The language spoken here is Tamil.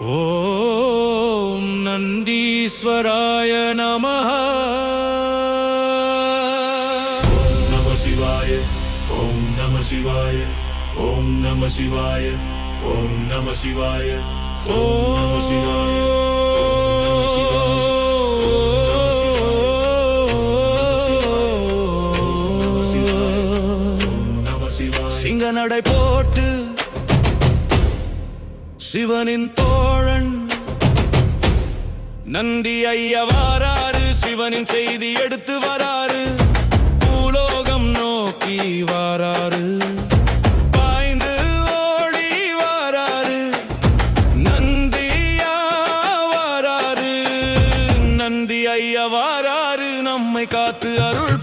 ஓம் நந்தீஸ்வராய நமஹ. ஓம் நம சிவாய. ஓம் நம சிவாய. ஓம் நம சிவாய. ஓம் நம சிவாய. ஓம் நம சிவாய. சிங்க நடை போட்டு சிவனின் தோழன் நந்தி ஐயா வாராரு. சிவனின் செய்தி எடுத்து வராரு. பூலோகம் நோக்கி வாராரு. பாய்ந்து ஓடி வாராரு. நந்தியா வாராரு. நந்தி ஐயா வாராரு. நம்மை காத்து அருள்